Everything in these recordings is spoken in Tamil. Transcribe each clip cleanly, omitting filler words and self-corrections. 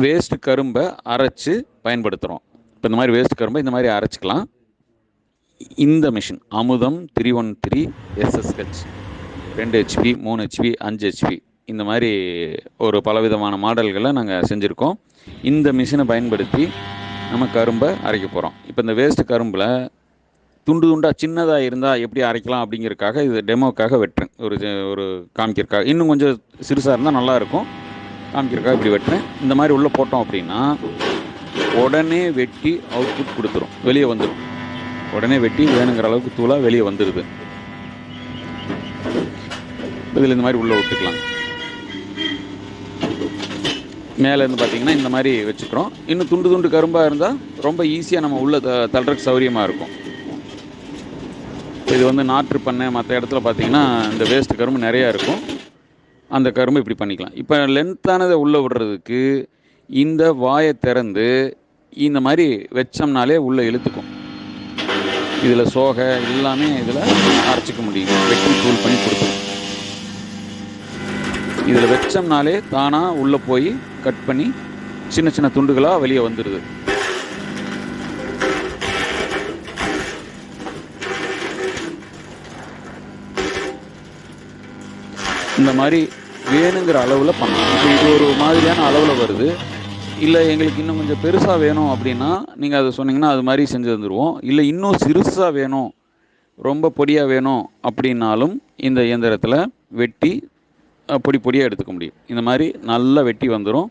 வேஸ்ட் கரும்பை அரைச்சி பயன்படுத்துகிறோம். இப்போ இந்த மாதிரி வேஸ்ட் கரும்பை இந்த மாதிரி அரைச்சிக்கலாம். இந்த மிஷின் அமுதம் 313 SSH 2 HP 3 HP 5 HP இந்த மாதிரி ஒரு பலவிதமான மாடல்களை நாங்கள் செஞ்சுருக்கோம். இந்த மிஷினை பயன்படுத்தி நம்ம கரும்பை அரைக்க போகிறோம். இப்போ இந்த வேஸ்ட் கரும்பில் துண்டு துண்டாக சின்னதாக இருந்தால் எப்படி அரைக்கலாம் அப்படிங்கிறதுக்காக இது டெமோக்காக வெட்டுறேன், ஒரு காமிக்கிறதுக்காக. இன்னும் கொஞ்சம் சிறுசாக இருந்தால் நல்லாயிருக்கும், காமிக்கிறதுக்காக இப்படி வெட்டுறேன். இந்த மாதிரி உள்ளே போட்டோம் அப்படின்னா உடனே வெட்டி அவுட்புட் கொடுத்துரும், வெளியே வந்துடும். உடனே வெட்டி வேணுங்கிற அளவுக்கு தூளாக வெளியே வந்துடுது. இதில் இந்த மாதிரி உள்ளே விட்டுக்கலாம். மேலேருந்து பார்த்திங்கன்னா இந்த மாதிரி வச்சுக்கிறோம். இன்னும் துண்டு துண்டு கரும்பாக இருந்தால் ரொம்ப ஈஸியாக நம்ம உள்ளே தள்ளுறதுக்கு சௌகரியமாக இருக்கும். இது வந்து நாற்று பண்ணை மற்ற இடத்துல பார்த்திங்கன்னா இந்த வேஸ்ட் கரும்பு நிறையா இருக்கும். அந்த கரும்பு இப்படி பண்ணிக்கலாம். இப்போ லென்த்தானதை உள்ளே விடுறதுக்கு இந்த வாயை திறந்து இந்த மாதிரி வச்சோம்னாலே உள்ளே இழுத்துக்கும். இதில் சோகை எல்லாமே இதில் அரைச்சிக்க முடியும், வெட்டி தூள் பண்ணி கொடுத்துரும். இதில் வச்சோம்னாலே தானாக உள்ளே போய் கட் பண்ணி சின்ன சின்ன துண்டுகளாக வெளியே வந்துடுது. இந்த மாதிரி வேணுங்கிற அளவில் பண்ணலாம். இப்போ இது ஒரு மாதிரியான அளவில் வருது. இல்லை எங்களுக்கு இன்னும் கொஞ்சம் பெருசாக வேணும் அப்படின்னா நீங்கள் அதை சொன்னீங்கன்னா அது மாதிரி செஞ்சு தந்துடுவோம். இல்லை இன்னும் சிறுசாக வேணும், ரொம்ப பொடியாக வேணும் அப்படின்னாலும் இந்த இயந்திரத்தில் வெட்டி பொடி பொடியாக எடுத்துக்க முடியும். இந்த மாதிரி நல்லா வெட்டி வந்துடும்.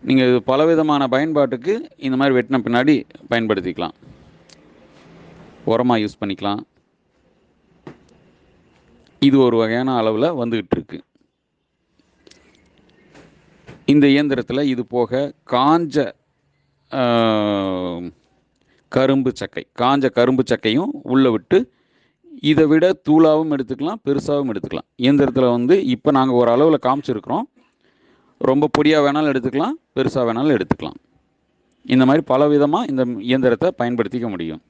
நீங்கள் இது பலவிதமான பயன்பாட்டுக்கு இந்த மாதிரி வெட்டின பின்னாடி பயன்படுத்திக்கலாம். உரமாக யூஸ் பண்ணிக்கலாம். இது ஒரு வகையான அளவில் வந்துக்கிட்டு இருக்கு. இந்த இயந்திரத்தில் இது போக காஞ்ச கரும்பு சக்கையும் உள்ளே விட்டு இதை விட தூளாகவும் எடுத்துக்கலாம், பெருசாகவும் எடுத்துக்கலாம். இயந்திரத்தில் வந்து இப்போ நாங்கள் ஒரு அளவில் காமிச்சிருக்கிறோம். ரொம்ப பொடியாக வேணாலும் எடுத்துக்கலாம், பெருசாக வேணாலும் எடுத்துக்கலாம். இந்த மாதிரி பல விதமாக இந்த இயந்திரத்தை பயன்படுத்திக்க முடியும்.